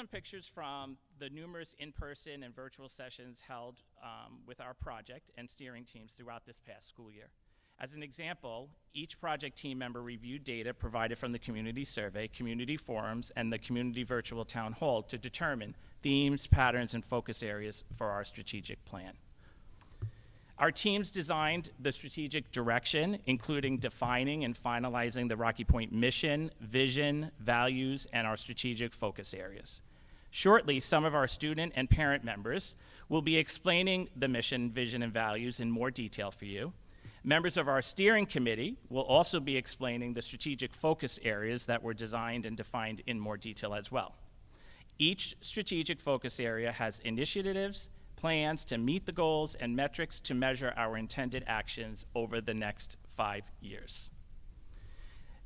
some pictures from the numerous in-person and virtual sessions held with our project and steering teams throughout this past school year. As an example, each project team member reviewed data provided from the community survey, community forums, and the community virtual town hall to determine themes, patterns, and focus areas for our strategic plan. Our teams designed the strategic direction, including defining and finalizing the Rocky Point mission, vision, values, and our strategic focus areas. Shortly, some of our student and parent members will be explaining the mission, vision, and values in more detail for you. Members of our steering committee will also be explaining the strategic focus areas that were designed and defined in more detail as well. Each strategic focus area has initiatives, plans to meet the goals, and metrics to measure our intended actions over the next 5 years.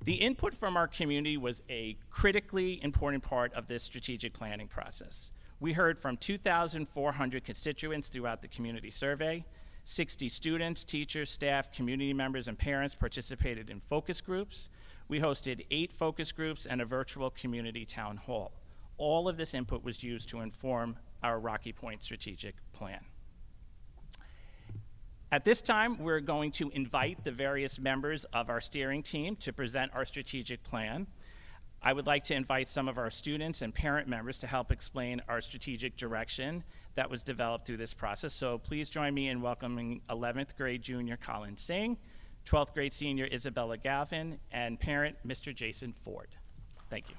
The input from our community was a critically important part of this strategic planning process. We heard from 2,400 constituents throughout the community survey. 60 students, teachers, staff, community members, and parents participated in focus groups. We hosted 8 focus groups and a virtual community town hall. All of this input was used to inform our Rocky Point strategic plan. At this time, we're going to invite the various members of our steering team to present our strategic plan. I would like to invite some of our students and parent members to help explain our strategic direction that was developed through this process. So please join me in welcoming 11th grade junior Colin Singh, 12th grade senior Isabella Galvin, and parent Mr. Jason Ford. Thank you.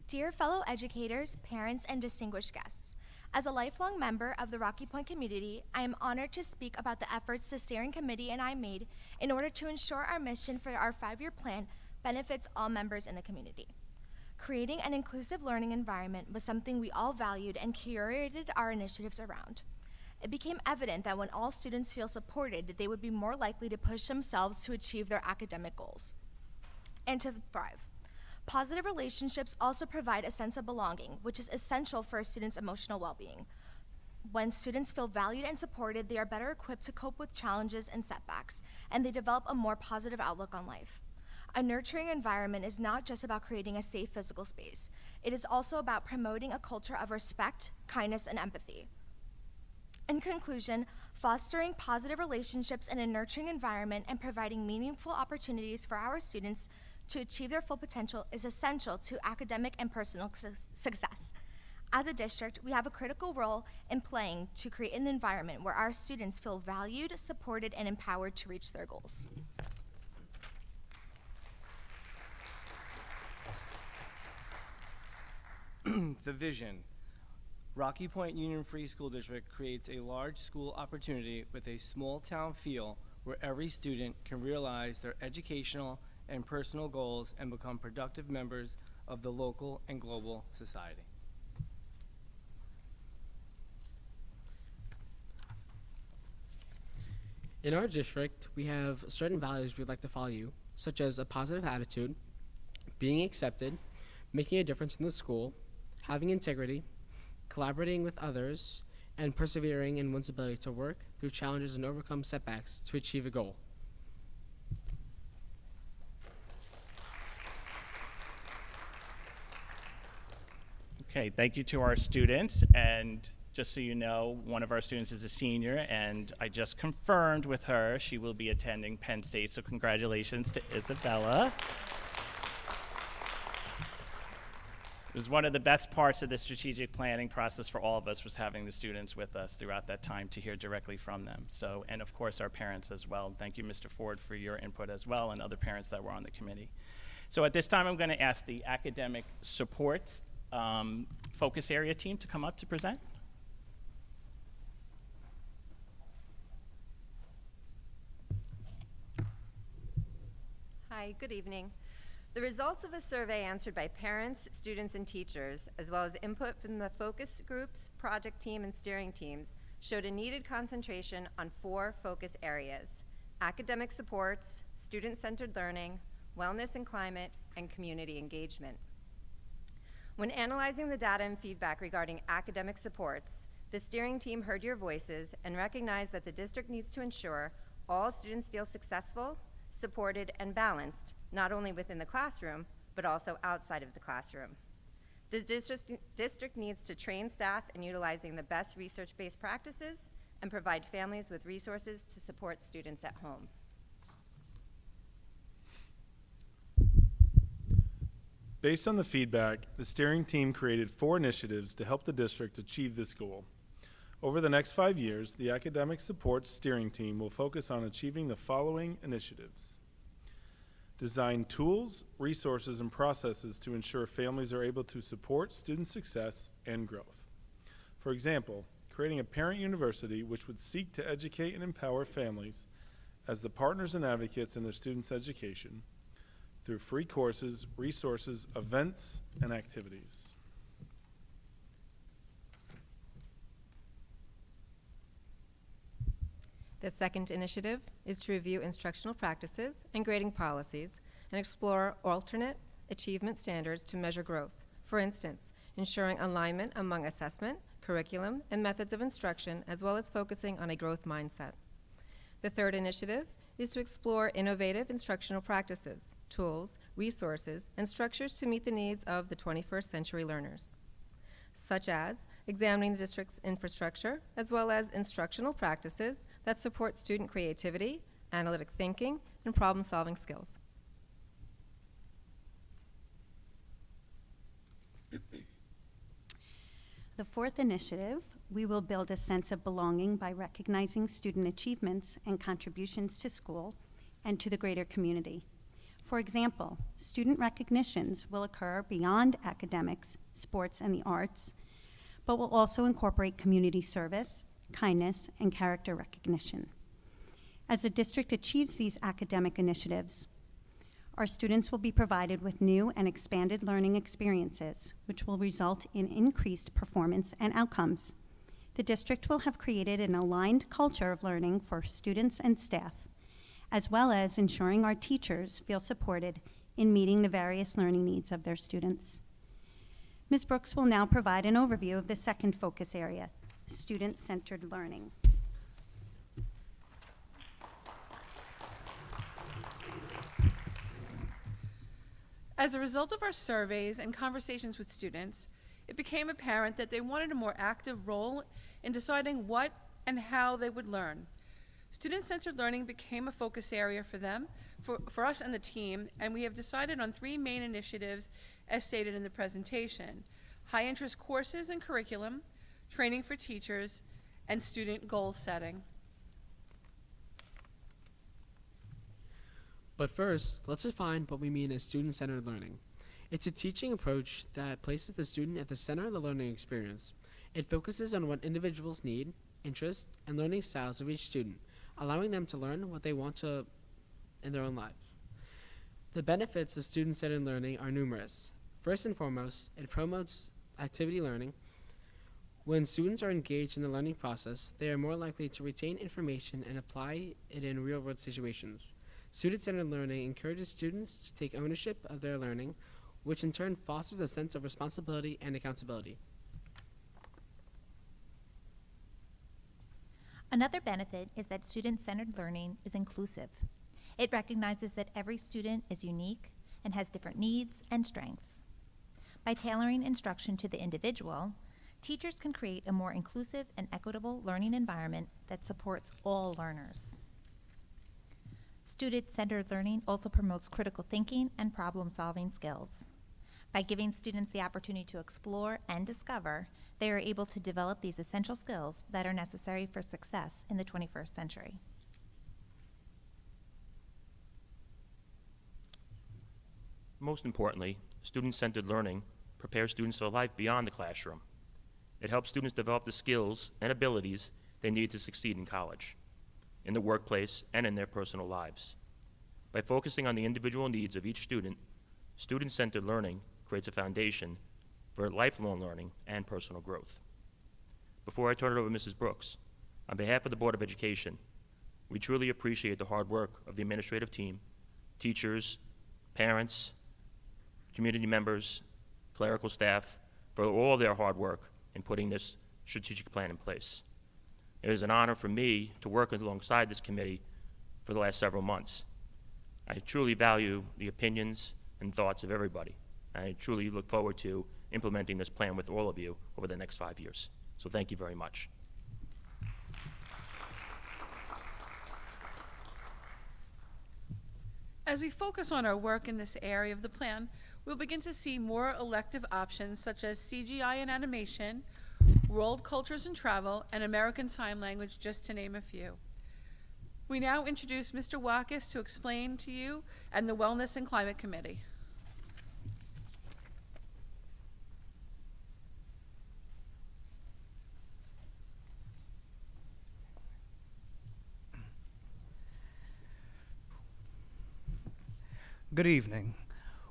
Dear fellow educators, parents, and distinguished guests, as a lifelong member of the Rocky Point community, I am honored to speak about the efforts the steering committee and I made in order to ensure our mission for our 5-year plan benefits all members in the community. Creating an inclusive learning environment was something we all valued and curated our initiatives around. It became evident that when all students feel supported, they would be more likely to push themselves to achieve their academic goals and to thrive. Positive relationships also provide a sense of belonging, which is essential for a student's emotional well-being. When students feel valued and supported, they are better equipped to cope with challenges and setbacks, and they develop a more positive outlook on life. A nurturing environment is not just about creating a safe physical space. It is also about promoting a culture of respect, kindness, and empathy. In conclusion, fostering positive relationships in a nurturing environment and providing meaningful opportunities for our students to achieve their full potential is essential to academic and personal success. As a district, we have a critical role in playing to create an environment where our students feel valued, supported, and empowered to reach their goals. The vision. Rocky Point Union Free School District creates a large school opportunity with a small town feel where every student can realize their educational and personal goals and become productive members of the local and global society. In our district, we have certain values we'd like to follow you, such as a positive attitude, being accepted, making a difference in the school, having integrity, collaborating with others, and persevering in one's ability to work through challenges and overcome setbacks to achieve a goal. Okay, thank you to our students, and just so you know, one of our students is a senior, and I just confirmed with her she will be attending Penn State, so congratulations to Isabella. It was one of the best parts of the strategic planning process for all of us was having the students with us throughout that time to hear directly from them. So, and of course our parents as well. Thank you, Mr. Ford, for your input as well, and other parents that were on the committee. So at this time, I'm going to ask the academic support focus area team to come up to present. Hi, good evening. The results of a survey answered by parents, students, and teachers, as well as input from the focus groups, project team, and steering teams, showed a needed concentration on 4 focus areas: academic supports, student-centered learning, wellness and climate, and community engagement. When analyzing the data and feedback regarding academic supports, The steering team heard your voices and recognized that the district needs to ensure all students feel successful, supported, and balanced, not only within the classroom, but also outside of the classroom. The district needs to train staff in utilizing the best research-based practices and provide families with resources to support students at home. Based on the feedback, the steering team created 4 initiatives to help the district achieve this goal. Over the next 5 years, the Academic Support Steering Team will focus on achieving the following initiatives. Design tools, resources, and processes to ensure families are able to support student success and growth. For example, creating a parent university which would seek to educate and empower families as the partners and advocates in their students' education through free courses, resources, events, and activities. The second initiative is to review instructional practices and grading policies and explore alternate achievement standards to measure growth. For instance, ensuring alignment among assessment, curriculum, and methods of instruction, as well as focusing on a growth mindset. The third initiative is to explore innovative instructional practices, tools, resources, and structures to meet the needs of the 21st century learners, such as examining the district's infrastructure, as well as instructional practices that support student creativity, analytic thinking, and problem-solving skills. The fourth initiative, we will build a sense of belonging by recognizing student achievements and contributions to school and to the greater community. For example, student recognitions will occur beyond academics, sports, and the arts, but will also incorporate community service, kindness, and character recognition. As the district achieves these academic initiatives, our students will be provided with new and expanded learning experiences, which will result in increased performance and outcomes. The district will have created an aligned culture of learning for students and staff, as well as ensuring our teachers feel supported in meeting the various learning needs of their students. Ms. Brooks will now provide an overview of the second focus area, student-centered learning. As a result of our surveys and conversations with students, it became apparent that they wanted a more active role in deciding what and how they would learn. Student-centered learning became a focus area for them, for us and the team, and we have decided on 3 main initiatives as stated in the presentation: high-interest courses and curriculum, training for teachers, and student goal setting. But first, let's define what we mean as student-centered learning. It's a teaching approach that places the student at the center of the learning experience. It focuses on what individuals need, interests, and learning styles of each student, allowing them to learn what they want to in their own lives. The benefits of student-centered learning are numerous. First and foremost, it promotes activity learning. When students are engaged in the learning process, they are more likely to retain information and apply it in real-world situations. Student-centered learning encourages students to take ownership of their learning, which in turn fosters a sense of responsibility and accountability. Another benefit is that student-centered learning is inclusive. It recognizes that every student is unique and has different needs and strengths. By tailoring instruction to the individual, teachers can create a more inclusive and equitable learning environment that supports all learners. Student-centered learning also promotes critical thinking and problem-solving skills. By giving students the opportunity to explore and discover, they are able to develop these essential skills that are necessary for success in the 21st century. Most importantly, student-centered learning prepares students for life beyond the classroom. It helps students develop the skills and abilities they need to succeed in college, in the workplace, and in their personal lives. By focusing on the individual needs of each student, student-centered learning creates a foundation for lifelong learning and personal growth. Before I turn it over to Mrs. Brooks, on behalf of the Board of Education, we truly appreciate the hard work of the administrative team, teachers, parents, community members, clerical staff, for all their hard work in putting this strategic plan in place. It is an honor for me to work alongside this committee for the last several months. I truly value the opinions and thoughts of everybody. I truly look forward to implementing this plan with all of you over the next 5 years. So thank you very much. As we focus on our work in this area of the plan, we'll begin to see more elective options such as CGI and animation, world cultures and travel, and American Sign Language, just to name a few. We now introduce Mr. Watkis to explain to you and the Wellness and Climate Committee. Good evening.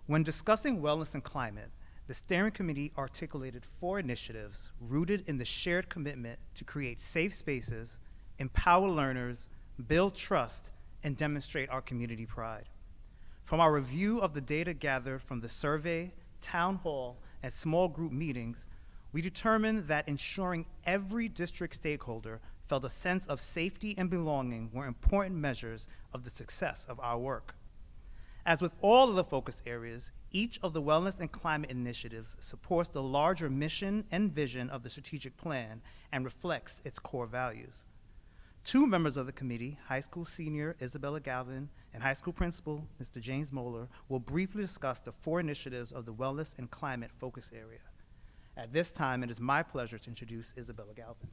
When discussing wellness and climate, the steering committee articulated 4 initiatives rooted in the shared commitment to create safe spaces, empower learners, build trust, and demonstrate our community pride. From our review of the data gathered from the survey, town hall, and small group meetings, we determined that ensuring every district stakeholder felt a sense of safety and belonging were important measures of the success of our work. As with all of the focus areas, each of the wellness and climate initiatives supports the larger mission and vision of the strategic plan and reflects its core values. 2 members of the committee, high school senior Isabella Galvin and high school principal Mr. James Moeller, will briefly discuss the 4 initiatives of the wellness and climate focus area. At this time, it is my pleasure to introduce Isabella Galvin.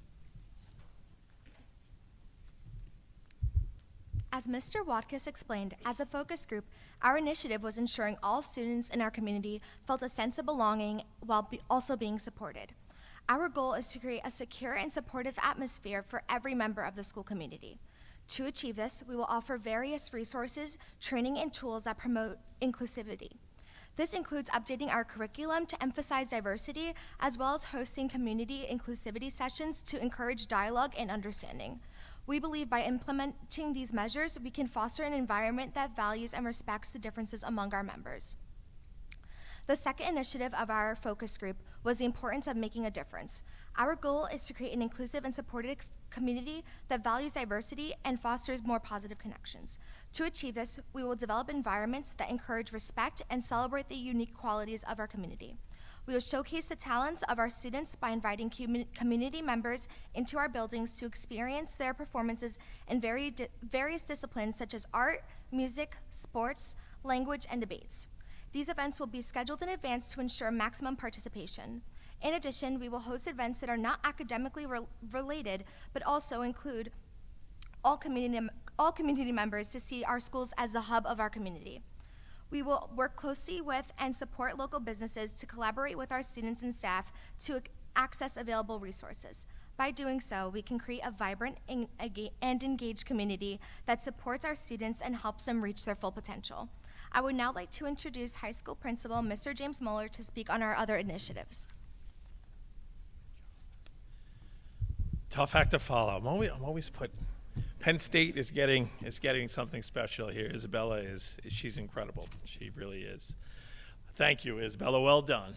As Mr. Watkis explained, as a focus group, our initiative was ensuring all students in our community felt a sense of belonging while also being supported. Our goal is to create a secure and supportive atmosphere for every member of the school community. To achieve this, we will offer various resources, training, and tools that promote inclusivity. This includes updating our curriculum to emphasize diversity, as well as hosting community inclusivity sessions to encourage dialogue and understanding. We believe by implementing these measures, we can foster an environment that values and respects the differences among our members. The second initiative of our focus group was the importance of making a difference. Our goal is to create an inclusive and supportive community that values diversity and fosters more positive connections. To achieve this, we will develop environments that encourage respect and celebrate the unique qualities of our community. We will showcase the talents of our students by inviting community members into our buildings to experience their performances in various disciplines such as art, music, sports, language, and debates. These events will be scheduled in advance to ensure maximum participation. In addition, we will host events that are not academically related, but also include all community members to see our schools as the hub of our community. We will work closely with and support local businesses to collaborate with our students and staff to access available resources. By doing so, we can create a vibrant and engaged community that supports our students and helps them reach their full potential. I would now like to introduce high school principal Mr. James Moeller to speak on our other initiatives. Tough act to follow. I'm always put. Penn State is getting something special here. Isabella she's incredible. She really is. Thank you, Isabella. Well done.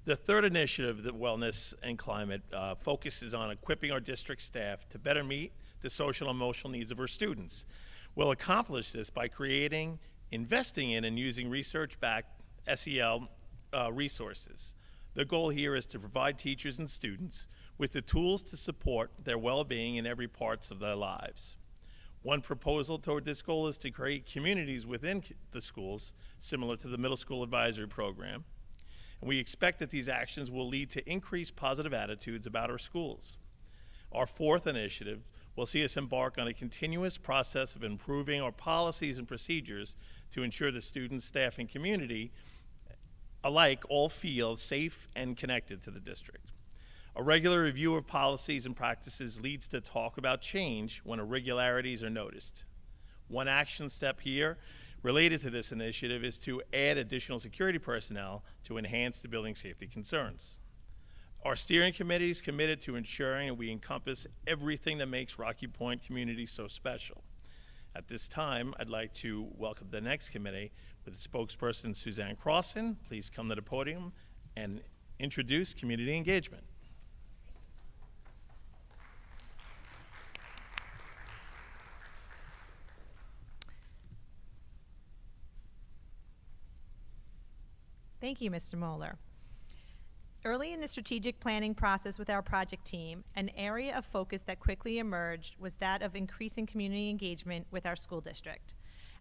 The third initiative, the Wellness and Climate, focuses on equipping our district staff to better meet the social and emotional needs of our students. We'll accomplish this by creating, investing in, and using research-backed SEL resources. The goal here is to provide teachers and students with the tools to support their well-being in every parts of their lives. One proposal toward this goal is to create communities within the schools, similar to the Middle School Advisory Program. And we expect that these actions will lead to increased positive attitudes about our schools. Our fourth initiative will see us embark on a continuous process of improving our policies and procedures to ensure the students, staff, and community alike all feel safe and connected to the district. A regular review of policies and practices leads to talk about change when irregularities are noticed. One action step here related to this initiative is to add additional security personnel to enhance the building safety concerns. Our steering committee is committed to ensuring that we encompass everything that makes Rocky Point community so special. At this time, I'd like to welcome the next committee with spokesperson Suzanne Crossan. Please come to the podium and introduce community engagement. Thank you, Mr. Moeller. Early in the strategic planning process with our project team, an area of focus that quickly emerged was that of increasing community engagement with our school district.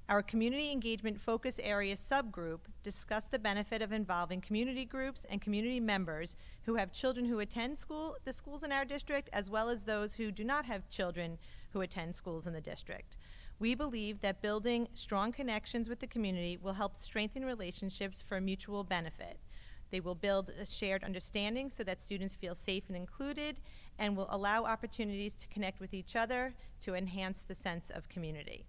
Our community engagement focus area subgroup discussed the benefit of involving community groups and community members who have children who attend the schools in our district, as well as those who do not have children who attend schools in the district. We believe that building strong connections with the community will help strengthen relationships for mutual benefit. They will build a shared understanding so that students feel safe and included, and will allow opportunities to connect with each other to enhance the sense of community.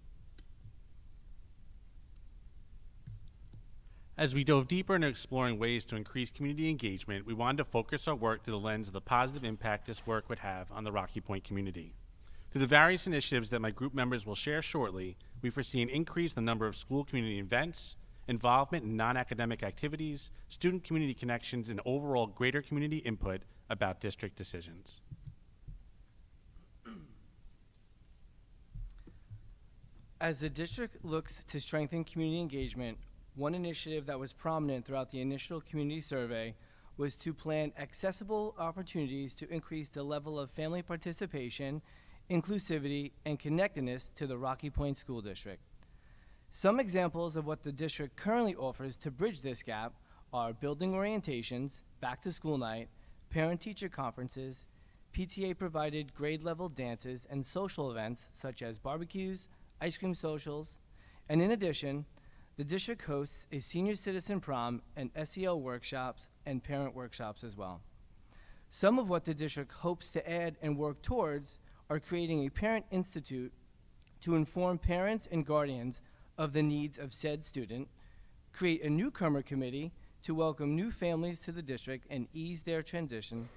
As we dove deeper into exploring ways to increase community engagement, we wanted to focus our work through the lens of the positive impact this work would have on the Rocky Point community. Through the various initiatives that my group members will share shortly, we foresee an increase in the number of school community events, involvement in non-academic activities, student community connections, and overall greater community input about district decisions. As the district looks to strengthen community engagement, one initiative that was prominent throughout the initial community survey was to plan accessible opportunities to increase the level of family participation, inclusivity, and connectedness to the Rocky Point School District. Some examples of what the district currently offers to bridge this gap are building orientations, back-to-school night, parent-teacher conferences, PTA-provided grade-level dances, and social events such as barbecues, ice cream socials, and in addition, the district hosts a senior citizen prom and SEL workshops and parent workshops as well. Some of what the district hopes to add and work towards are creating a parent institute to inform parents and guardians of the needs of said student, create a newcomer committee to welcome new families to the district and ease their transition,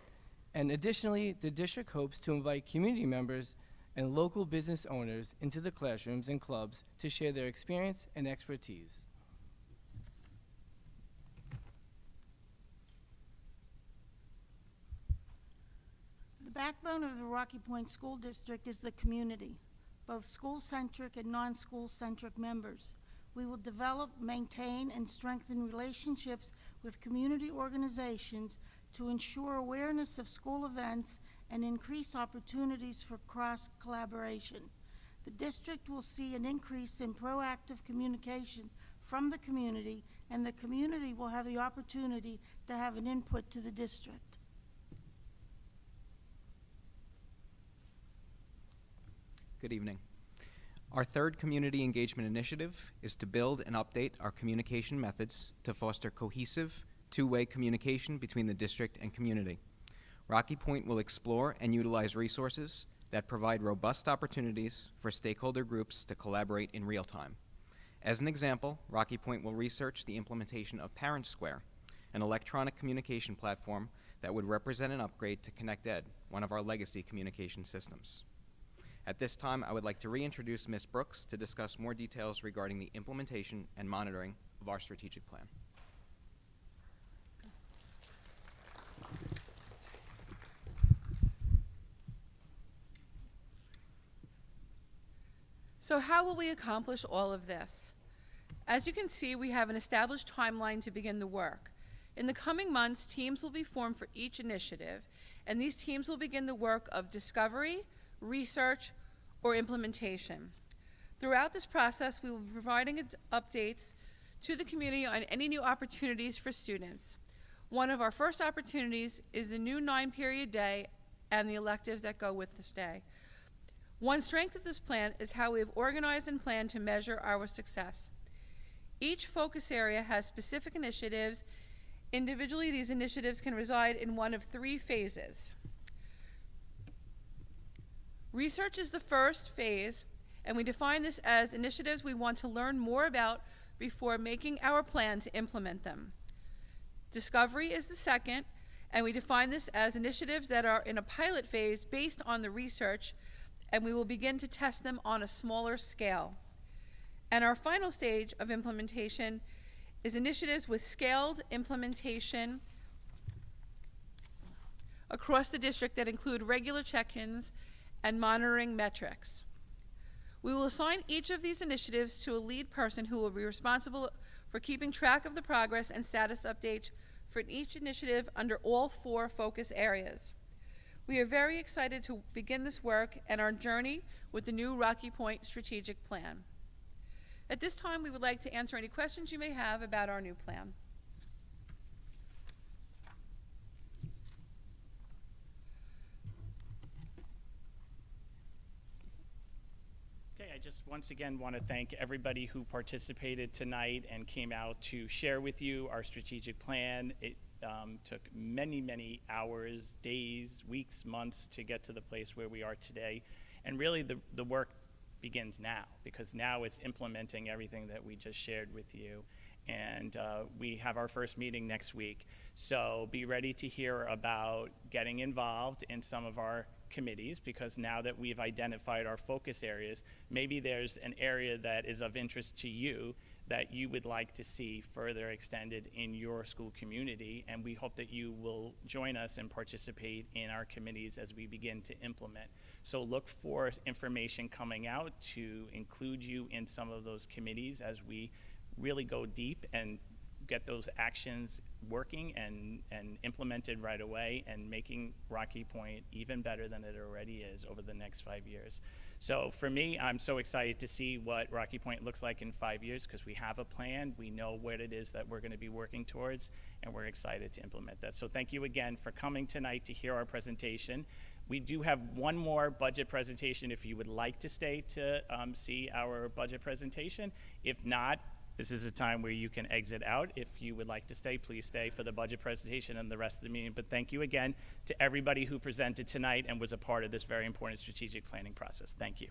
and additionally, the district hopes to invite community members and local business owners into the classrooms and clubs to share their experience and expertise. The backbone of the Rocky Point School District is the community, both school-centric and non-school-centric members. We will develop, maintain, and strengthen relationships with community organizations to ensure awareness of school events and increase opportunities for cross-collaboration. The district will see an increase in proactive communication from the community, and the community will have the opportunity to have an input to the district. Good evening. Our third community engagement initiative is to build and update our communication methods to foster cohesive, two-way communication between the district and community. Rocky Point will explore and utilize resources that provide robust opportunities for stakeholder groups to collaborate in real time. As an example, Rocky Point will research the implementation of Parent Square, an electronic communication platform that would represent an upgrade to ConnectEd, one of our legacy communication systems. At this time, I would like to reintroduce Ms. Brooks to discuss more details regarding the implementation and monitoring of our strategic plan. So how will we accomplish all of this? As you can see, we have an established timeline to begin the work. In the coming months, teams will be formed for each initiative, and these teams will begin the work of discovery, research, or implementation. Throughout this process, we will be providing updates to the community on any new opportunities for students. One of our first opportunities is the new 9-period day and the electives that go with this day. One strength of this plan is how we have organized and planned to measure our success. Each focus area has specific initiatives. Individually, these initiatives can reside in one of 3 phases. Research is the first phase, and we define this as initiatives we want to learn more about before making our plan to implement them. Discovery is the second, and we define this as initiatives that are in a pilot phase based on the research, and we will begin to test them on a smaller scale. And our final stage of implementation is initiatives with scaled implementation across the district that include regular check-ins and monitoring metrics. We will assign each of these initiatives to a lead person who will be responsible for keeping track of the progress and status updates for each initiative under all 4 focus areas. We are very excited to begin this work and our journey with the new Rocky Point Strategic Plan. At this time, we would like to answer any questions you may have about our new plan. Okay, I just once again want to thank everybody who participated tonight and came out to share with you our strategic plan. It took many, many hours, days, weeks, months to get to the place where we are today. And really the work begins now, because now it's implementing everything that we just shared with you. And we have our first meeting next week. So be ready to hear about getting involved in some of our committees, because now that we've identified our focus areas, maybe there's an area that is of interest to you that you would like to see further extended in your school community, and we hope that you will join us and participate in our committees as we begin to implement. So look for information coming out to include you in some of those committees as we really go deep and get those actions working and implemented right away, and making Rocky Point even better than it already is over the next 5 years. So for me, I'm so excited to see what Rocky Point looks like in 5 years, because we have a plan, we know what it is that we're going to be working towards, and we're excited to implement that. So thank you again for coming tonight to hear our presentation. We do have one more budget presentation if you would like to stay to see our budget presentation. If not, this is a time where you can exit out. If you would like to stay, please stay for the budget presentation and the rest of the meeting. But thank you again to everybody who presented tonight and was a part of this very important strategic planning process. Thank you.